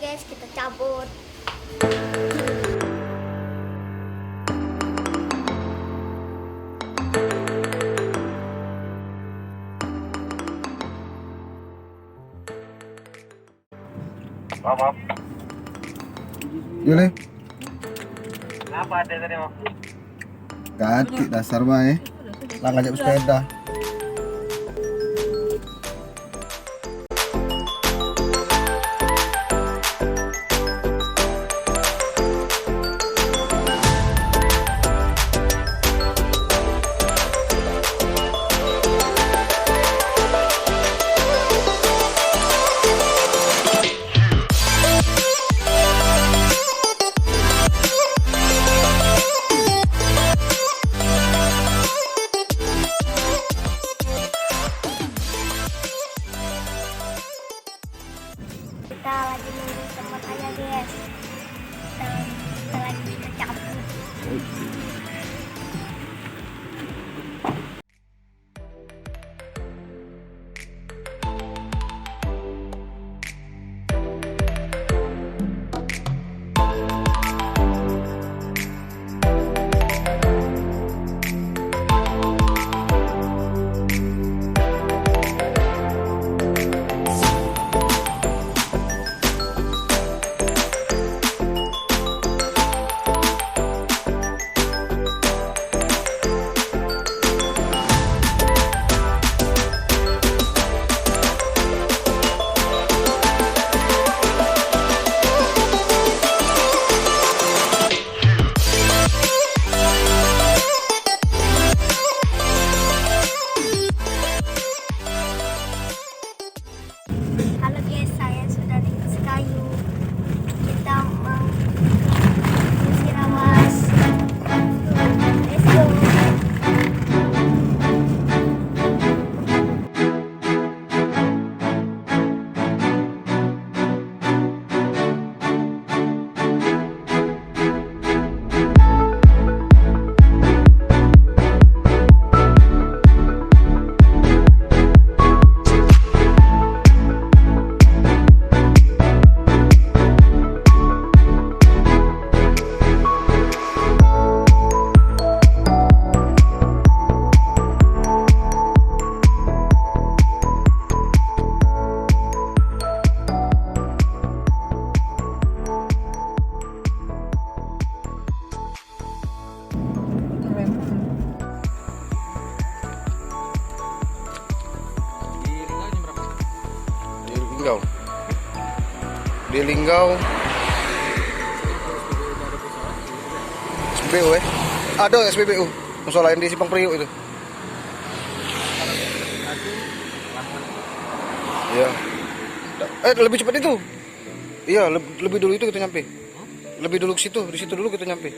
guys, kita cabut. Maaf. Yule, Kenapa ada tadi, Mam? ganti dasar mah lah ngajak sepeda. Kita lagi nunggu teman aja guys. Kita lagi kita cabut. Halo guys, saya sudah di Sekayu. Kita mau ke Sirawas. Let's go. Di Linggau SPBU ada SPBU musola yang di Simpang Priuk itu ya lebih cepat itu iya lebih dulu itu kita nyampe lebih dulu ke situ di situ dulu kita nyampe.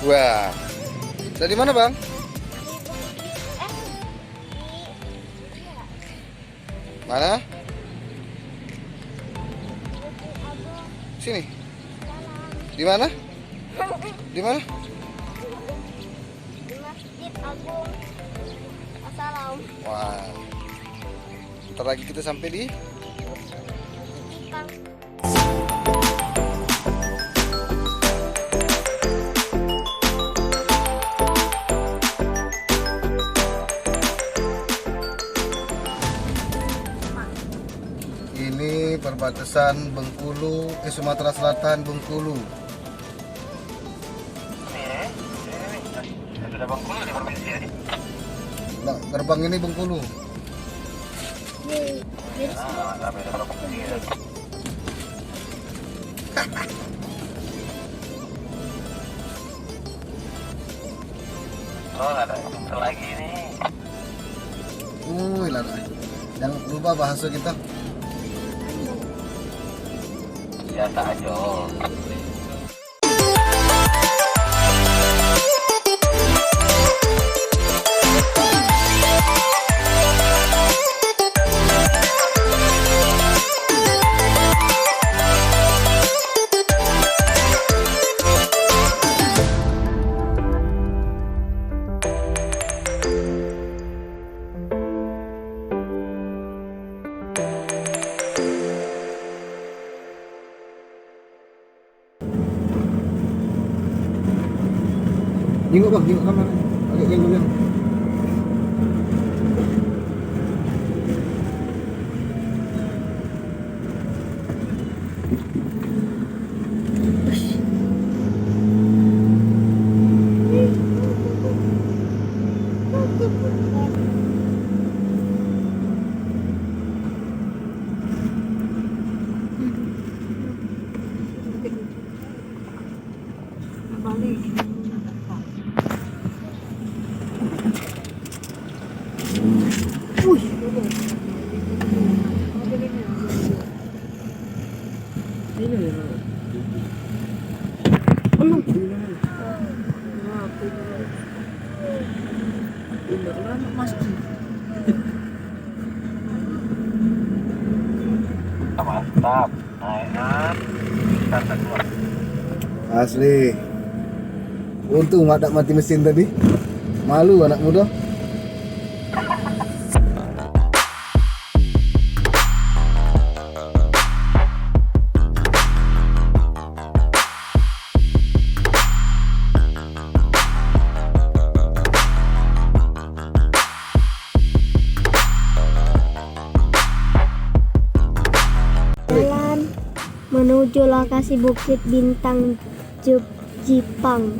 Wah. Dari mana, Bang? Mana? Sini. Di mana? Di mana? Di Masjid Agung. Assalam. Wah. Ntar lagi kita sampai di Bintang. ini perbatasan Bengkulu, Sumatera Selatan, Bengkulu. Ini sudah Bengkulu di provinsi ini. Nah, gerbang ini Bengkulu. Jadi semua Sampai di provinsi ini. Oh, ada yang lagi nih. Wih, jangan lupa bahasa kita. Biasa aja. Jenguk Bang, jenguk kamera. Agak jenguk yang. Mantap, naik kita kedua. Asli. Untung ada mati mesin tadi. Malu anak muda. jalan menuju lokasi Bukit Bintang Jipang.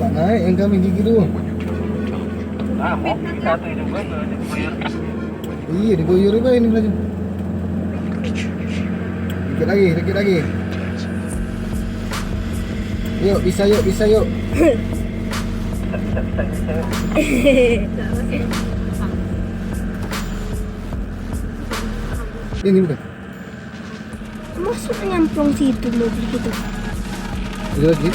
Tak naik yang kami gigi dulu. Ah, mobil satu itu gue diguyur. Iya, diguyur juga ini lagi. Dikit lagi. Yuk, bisa yuk. Bisa. Ini bukan. Masuk nyemplung situ mobil gitu. Ini lagi.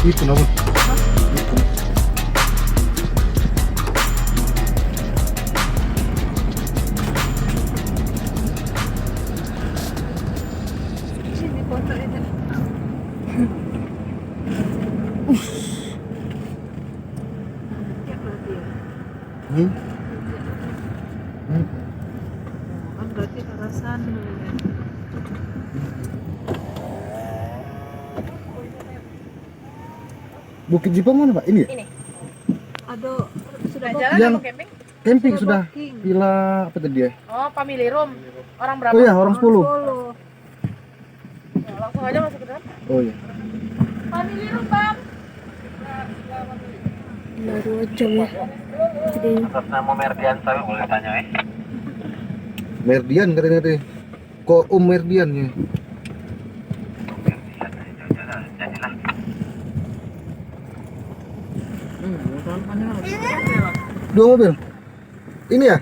Itu nama. Bukit Jipang mana, Pak? Ini ya? Ini. Aduh, sudah jalan Yang- atau camping? Camping sudah. Villa apa tadi ya? Oh, family room. Orang berapa? Oh iya, orang 10. Ya, langsung aja masuk ke dalam. Oh iya. Family room, Bang. Baru jam ya. Jadi Atas nama Merdian saya boleh tanya Merdian katanya. Kok Merdian ya? Jadilah. Dua mobil. Ini ya?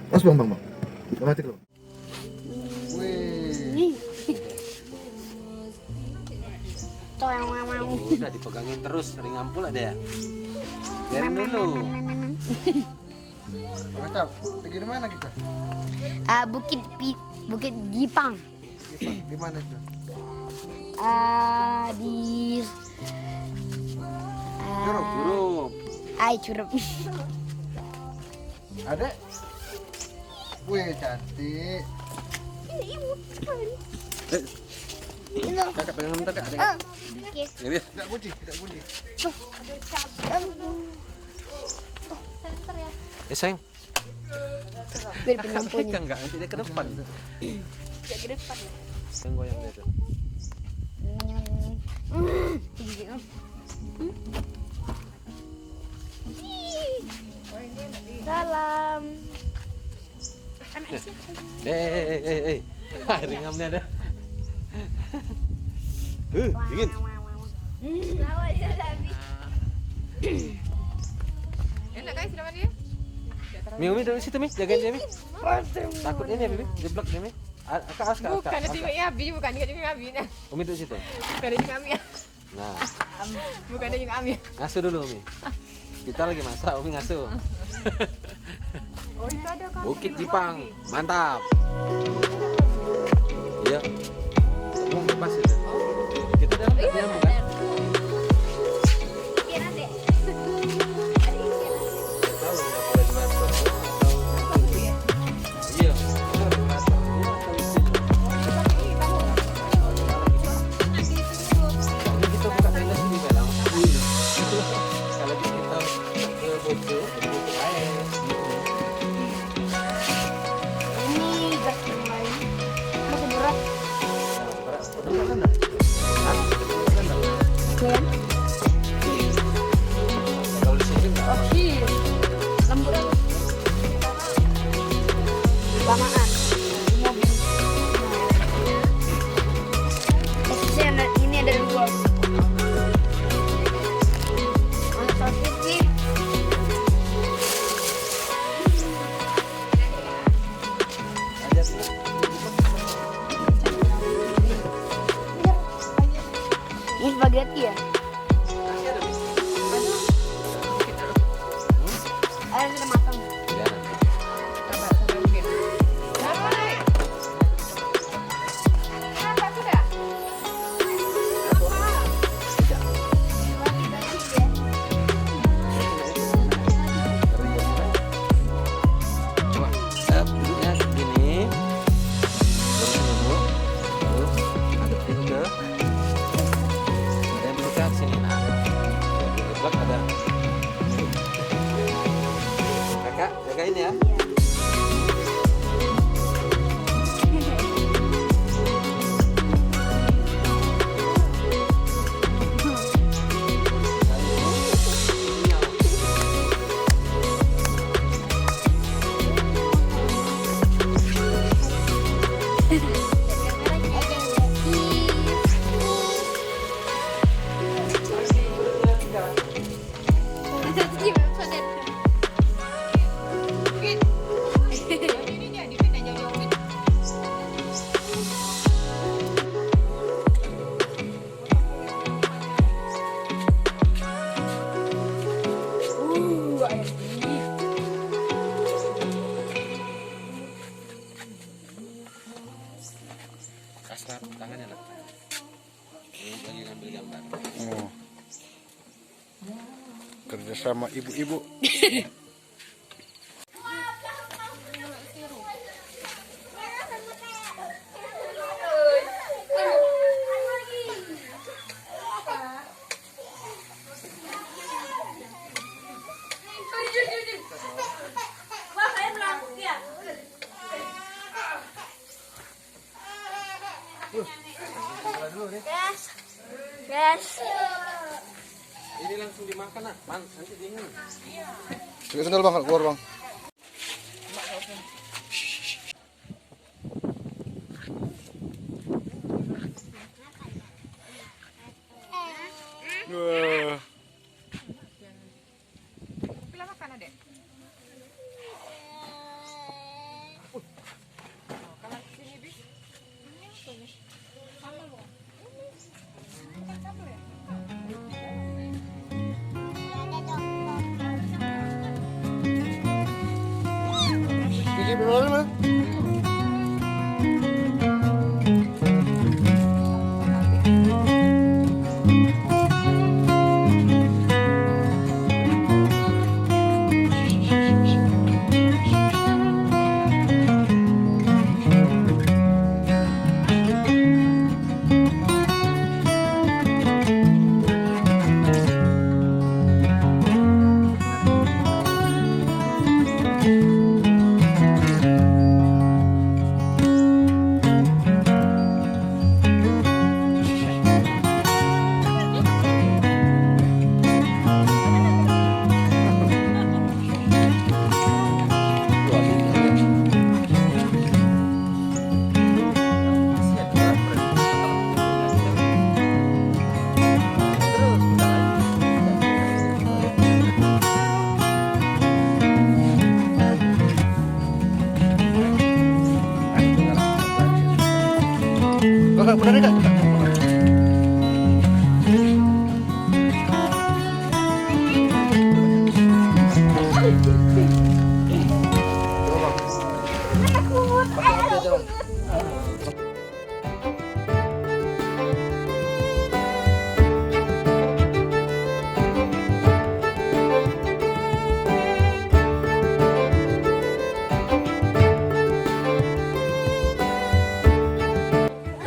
Mas bang. Mati lo. Wih. toh yang mau. Udah dipegangin terus, sering ampul ada ya. Biarin dulu. Mantap. Pergi di mana kita? Bukit Jipang. Di mana itu? Di Curup. Curup. Ada? Wih, cantik. Kakak pegang bentar, Kak. Ada. Oke. Ini. Tidak kunci. Sayang. Biar penampunya. Pegang enggak? Nanti dia ke depan. Tidak ke depan. Yang goyang dia tuh. Salam. Ringamnya ada. Dingin. Enak guys, sudah dia? Mi dari situ, Mi. Jagain dia, Mi. Takut ini ya, Mi. Jeblok dia, Mi. Kak. Bukan itu juga Abi, bukan juga Abi. Nah, Umi duduk situ. bukan juga Abi. Nah, Bukan juga Abi. ngasuh dulu, Mi. Kita lagi masak, Umi ngasuh. Oh, itu ada kan. Bukit Jipang, mantap. Iya. Mau pas itu. Kita dalam nyambung kan? Biar nanti. Tahu ya kalau di mana. Iya. Kita buka tenda sini Belang. Kalau kita ke Bukit air. Ini gas yang lain. Masih berat. Kalian? Kalau di sini enggak. Oh, iya. Lembut aku. Lamaan. Mobil. Ini ada dua. Mana sausnya sih? Aja sih. Ini spaghetti ya? Masih ada, Mi. Air sudah matang. Ya, nanti. Sabar mungkin. Kenapa naik? Kenapa sudah? Coba, duduknya gini. Terus dulu. Terus aduk dulu ke. Dan buka sini. Nah, di depan ada. Kakak, jagain ya. Kasar tangannya lah. Ini lagi ngambil gambar. Oh. Kerjasama ibu-ibu. guys. Ini langsung dimakan nak, nanti dingin. Coba sendal bang, keluar bang. Wah. Pilih makan adek. Kalau sini bis, ini apa nih? Sambal loh. Bukan sambal ya? Gigi berapa? Benar enggak?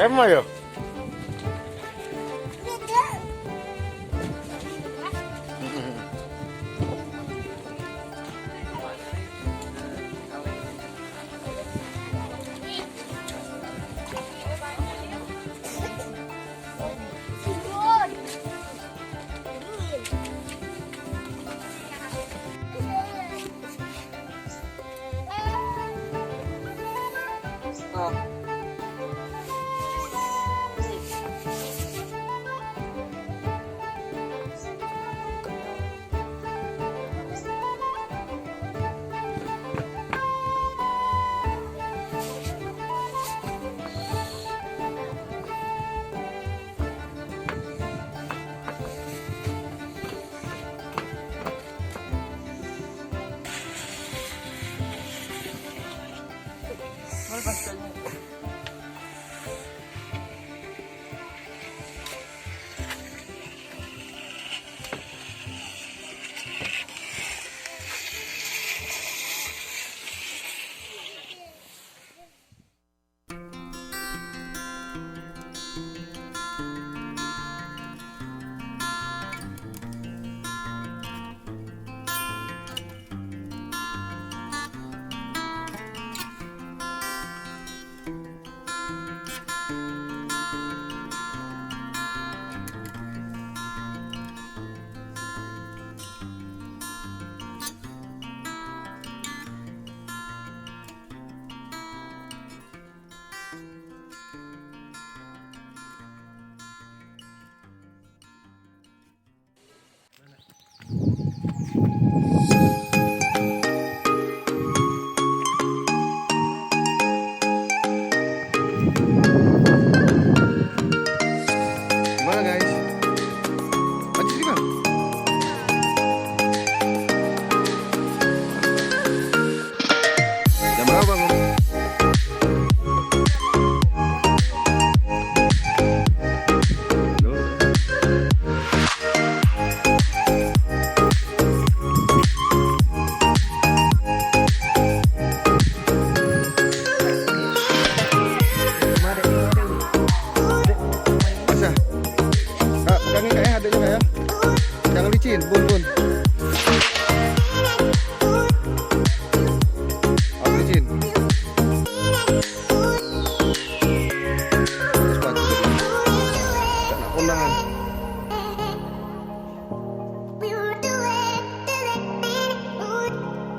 Emang ya?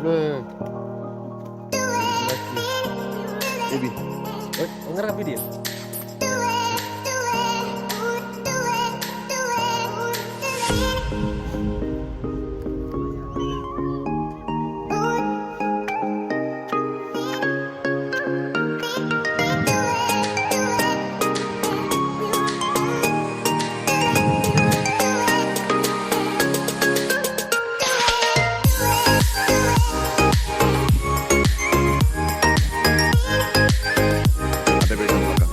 Baby. Ngerap video. Ada beda belakang.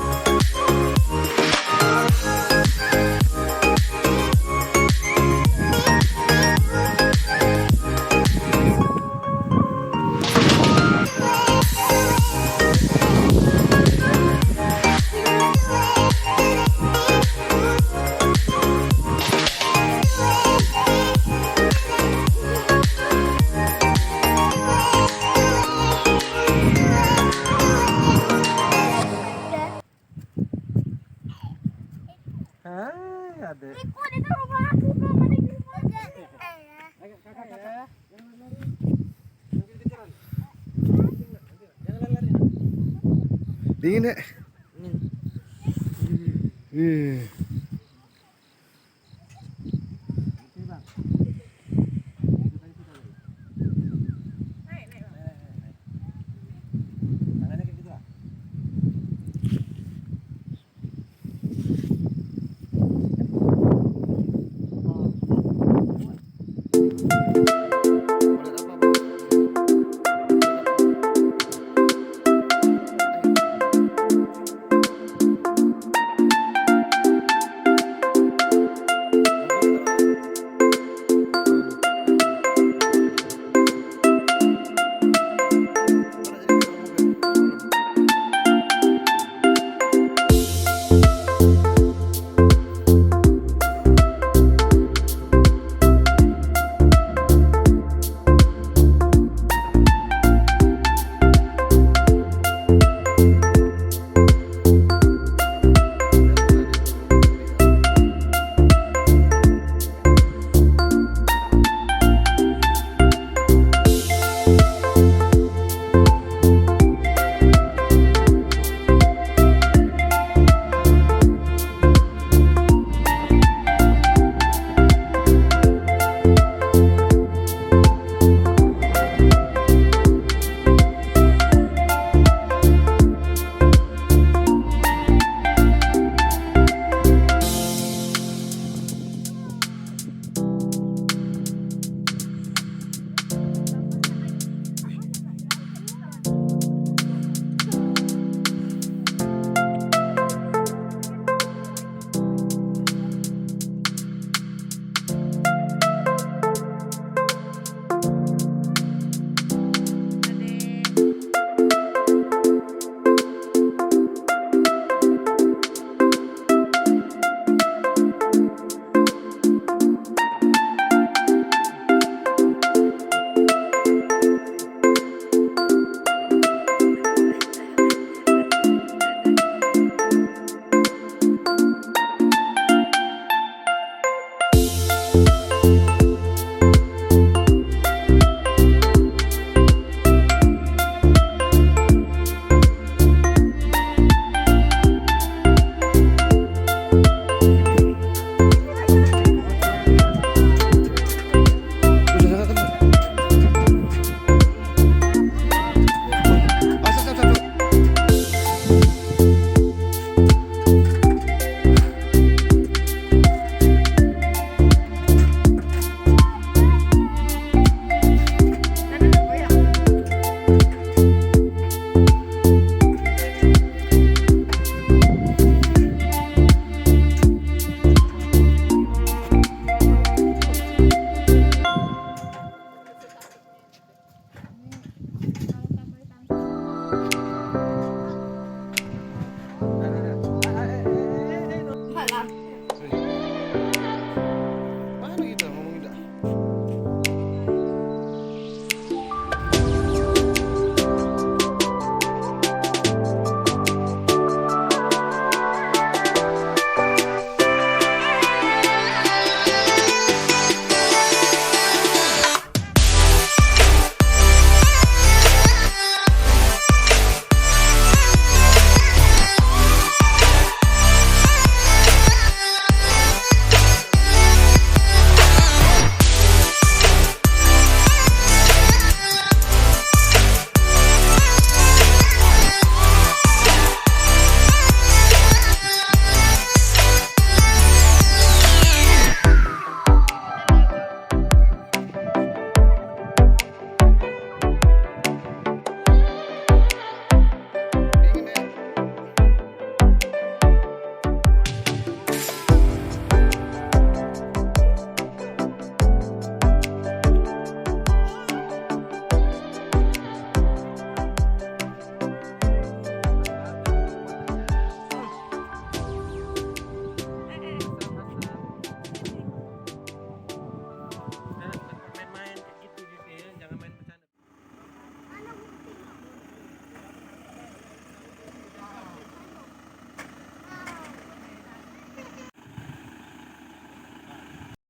Hai, ada. Kok ada ke rumah aku belum ada di rumah. Dingin ya?